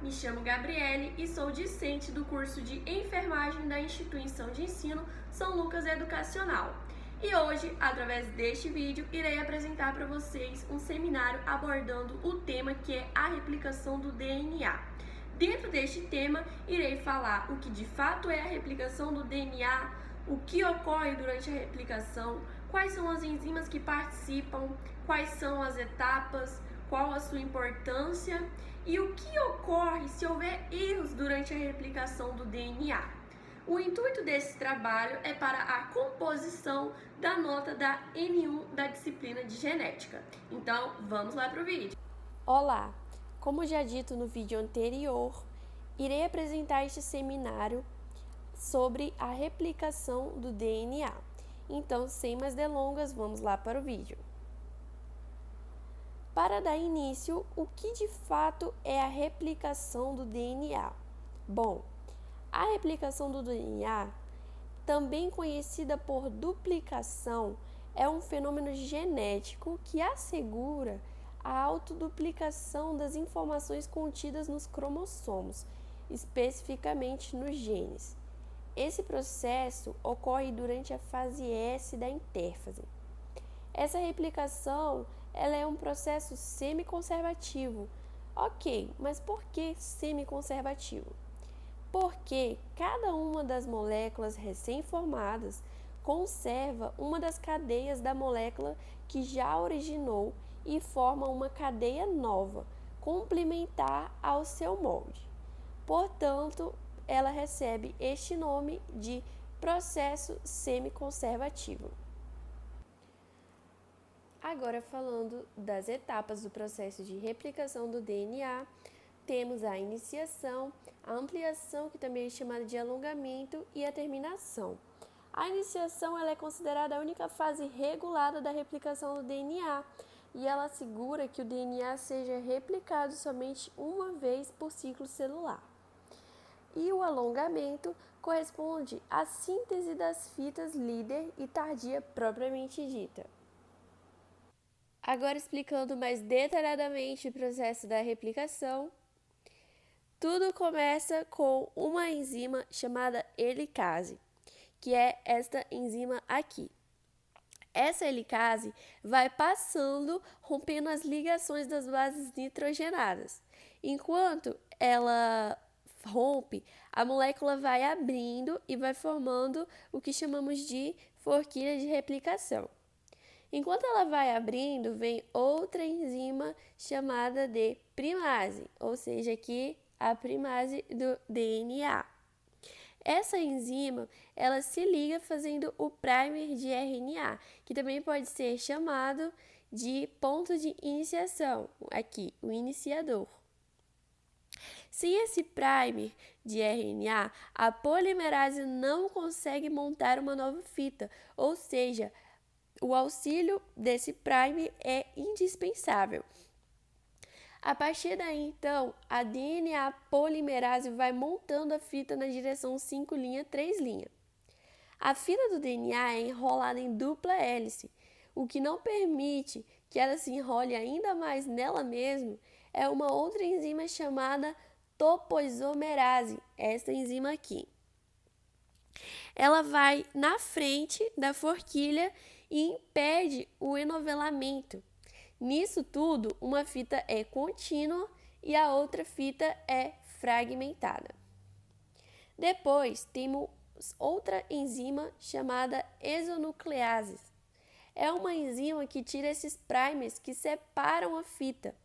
me chamo Gabriele e sou discente do curso de enfermagem da Instituição de Ensino São Lucas Educacional. E hoje, através deste vídeo, irei apresentar para vocês um seminário abordando o tema que é a replicação do DNA. Dentro deste tema, irei falar o que de fato é a replicação do DNA, o que ocorre durante a replicação, quais são as enzimas que participam, quais são as etapas, qual a sua importância e o que ocorre se houver erros durante a replicação do DNA. O intuito desse trabalho é para a composição da nota da N1 da disciplina de genética. Então, vamos lá para o vídeo. Olá! Como já dito no vídeo anterior, irei apresentar este seminário sobre a replicação do DNA. Então, sem mais delongas, vamos lá para o vídeo. Para dar início, o que de fato é a replicação do DNA? Bom, a replicação do DNA, também conhecida por duplicação, é um fenômeno genético que assegura a autoduplicação das informações contidas nos cromossomos, especificamente nos genes. Esse processo ocorre durante a fase S da intérfase. Essa replicação ela é um processo semiconservativo. Ok, mas por que semiconservativo? Porque cada uma das moléculas recém-formadas conserva uma das cadeias da molécula que já originou e forma uma cadeia nova, complementar ao seu molde. Portanto, ela recebe este nome de processo semiconservativo. Agora, falando das etapas do processo de replicação do DNA, temos a iniciação, a ampliação, que também é chamada de alongamento, e a terminação. A iniciação ela é considerada a única fase regulada da replicação do DNA e ela assegura que o DNA seja replicado somente uma vez por ciclo celular. E o alongamento corresponde à síntese das fitas líder e tardia propriamente dita. Agora, explicando mais detalhadamente o processo da replicação, tudo começa com uma enzima chamada helicase, que é esta enzima aqui. Essa helicase vai passando, rompendo as ligações das bases nitrogenadas. Enquanto ela rompe, a molécula vai abrindo e vai formando o que chamamos de forquilha de replicação. Enquanto ela vai abrindo, vem outra enzima chamada de primase, ou seja, aqui a primase do DNA. Essa enzima, ela se liga fazendo o primer de RNA, que também pode ser chamado de ponto de iniciação, aqui, o iniciador. Sem esse primer de RNA, a polimerase não consegue montar uma nova fita, ou seja, o auxílio desse primer é indispensável. A partir daí, então, a DNA polimerase vai montando a fita na direção 5', 3'. A fita do DNA é enrolada em dupla hélice, o que não permite que ela se enrole ainda mais nela mesma é uma outra enzima chamada topoisomerase, esta enzima aqui. Ela vai na frente da forquilha e impede o enovelamento. Nisso tudo, uma fita é contínua e a outra fita é fragmentada. Depois, temos outra enzima chamada exonuclease. É uma enzima que tira esses primers que separam a fita.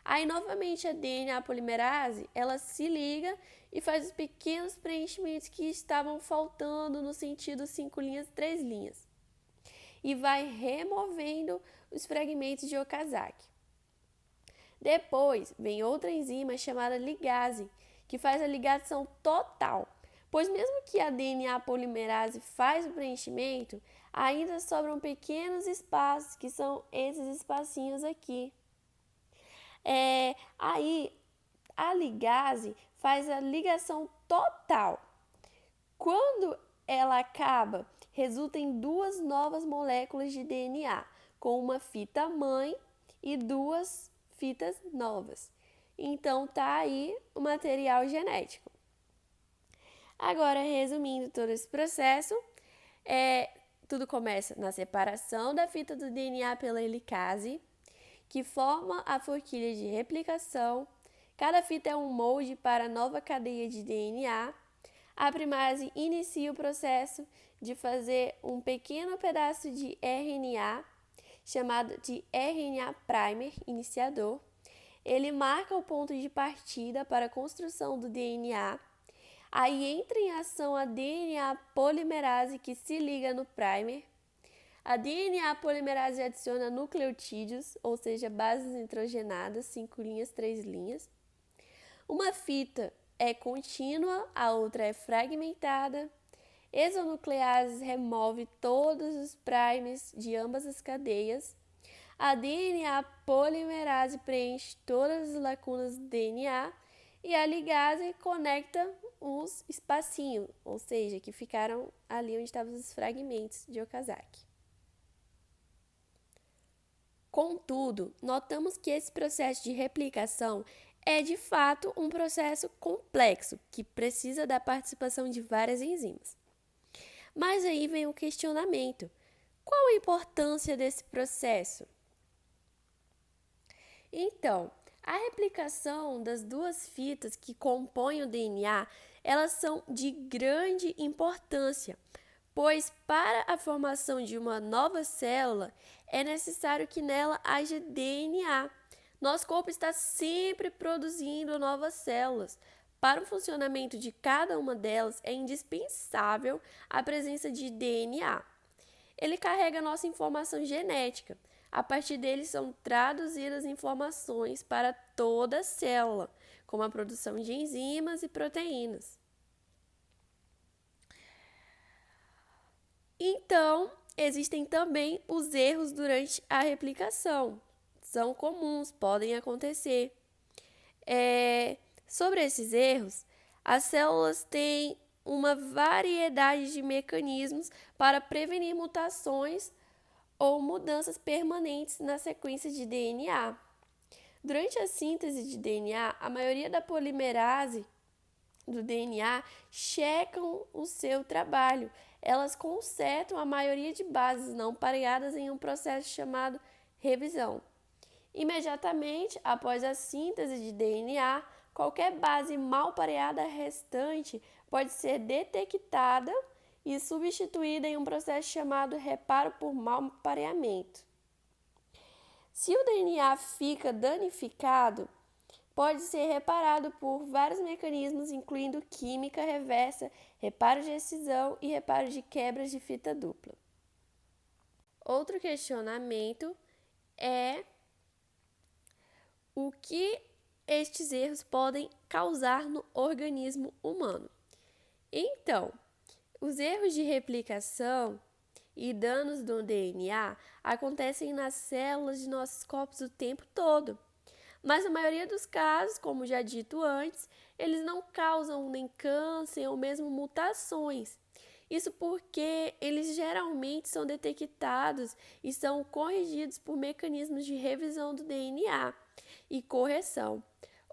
Aí, novamente, a DNA polimerase, ela se liga e faz os pequenos preenchimentos que estavam faltando no sentido 5', 3'. E vai removendo os fragmentos de Okazaki. Depois, vem outra enzima chamada ligase, que faz a ligação total, pois mesmo que a DNA polimerase faz o preenchimento, ainda sobram pequenos espaços, que são esses espacinhos aqui. Aí, a ligase faz a ligação total. Quando ela acaba, resulta em duas novas moléculas de DNA, com uma fita mãe e duas fitas novas, Então tá aí o material genético. Agora, resumindo todo esse processo, tudo começa na separação da fita do DNA pela helicase, que forma a forquilha de replicação. Cada fita é um molde para a nova cadeia de DNA. A primase inicia o processo de fazer um pequeno pedaço de RNA, chamado de RNA primer iniciador. Ele marca o ponto de partida para a construção do DNA. Aí entra em ação a DNA polimerase, que se liga no primer. A DNA polimerase adiciona nucleotídeos, ou seja, bases nitrogenadas, 5 linhas, 3 linhas. Uma fita é contínua, a outra é fragmentada. Exonuclease remove todos os primers de ambas as cadeias. A DNA polimerase preenche todas as lacunas do DNA e a ligase conecta os espacinhos, ou seja, que ficaram ali onde estavam os fragmentos de Okazaki. Contudo, notamos que esse processo de replicação é de fato um processo complexo, que precisa da participação de várias enzimas. Mas aí vem o questionamento: qual a importância desse processo? Então, a replicação das duas fitas que compõem o DNA, elas são de grande importância, pois para a formação de uma nova célula é necessário que nela haja DNA. Nosso corpo está sempre produzindo novas células. Para o funcionamento de cada uma delas é indispensável a presença de DNA. Ele carrega nossa informação genética. A partir dele são traduzidas informações para toda a célula, como a produção de enzimas e proteínas. Então, existem também os erros durante a replicação. São comuns, podem acontecer. Sobre esses erros, as células têm uma variedade de mecanismos para prevenir mutações ou mudanças permanentes na sequência de DNA. Durante a síntese de DNA, a maioria da polimerase do DNA checam o seu trabalho. Elas consertam a maioria de bases não pareadas em um processo chamado revisão. Imediatamente após a síntese de DNA, qualquer base mal pareada restante pode ser detectada e substituída em um processo chamado reparo por mal pareamento. Se o DNA fica danificado, pode ser reparado por vários mecanismos, incluindo química reversa, reparo de excisão e reparo de quebras de fita dupla. Outro questionamento é o que estes erros podem causar no organismo humano. Então, os erros de replicação e danos do DNA acontecem nas células de nossos corpos o tempo todo. Mas na maioria dos casos, como já dito antes, eles não causam nem câncer ou mesmo mutações. Isso porque eles geralmente são detectados e são corrigidos por mecanismos de revisão do DNA e correção.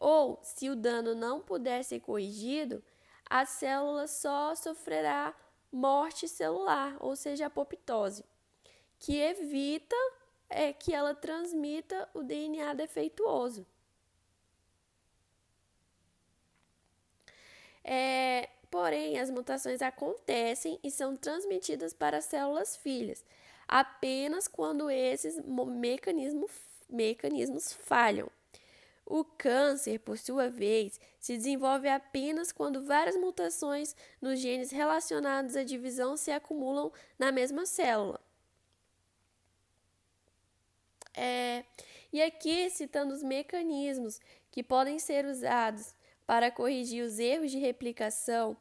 Ou, se o dano não puder ser corrigido, a célula só sofrerá morte celular, ou seja, apoptose, que evita que ela transmita o DNA defeituoso. Porém, as mutações acontecem e são transmitidas para as células filhas, apenas quando esses mecanismos falham. O câncer, por sua vez, se desenvolve apenas quando várias mutações nos genes relacionados à divisão se acumulam na mesma célula. E aqui, citando os mecanismos que podem ser usados para corrigir os erros de replicação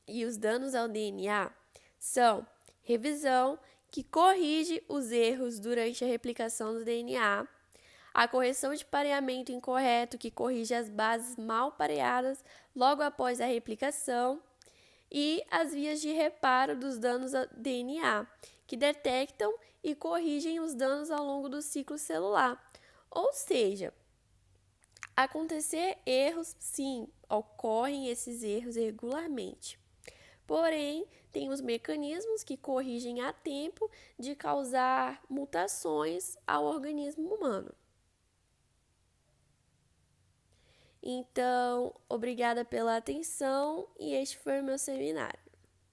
e os danos ao DNA, são revisão, que corrige os erros durante a replicação do DNA, a correção de pareamento incorreto, que corrige as bases mal pareadas logo após a replicação, e as vias de reparo dos danos ao DNA, que detectam e corrigem os danos ao longo do ciclo celular. Ou seja, Acontecer erros, sim, ocorrem esses erros regularmente. Porém, tem os mecanismos que corrigem a tempo de causar mutações ao organismo humano. Então, obrigada pela atenção e este foi o meu seminário.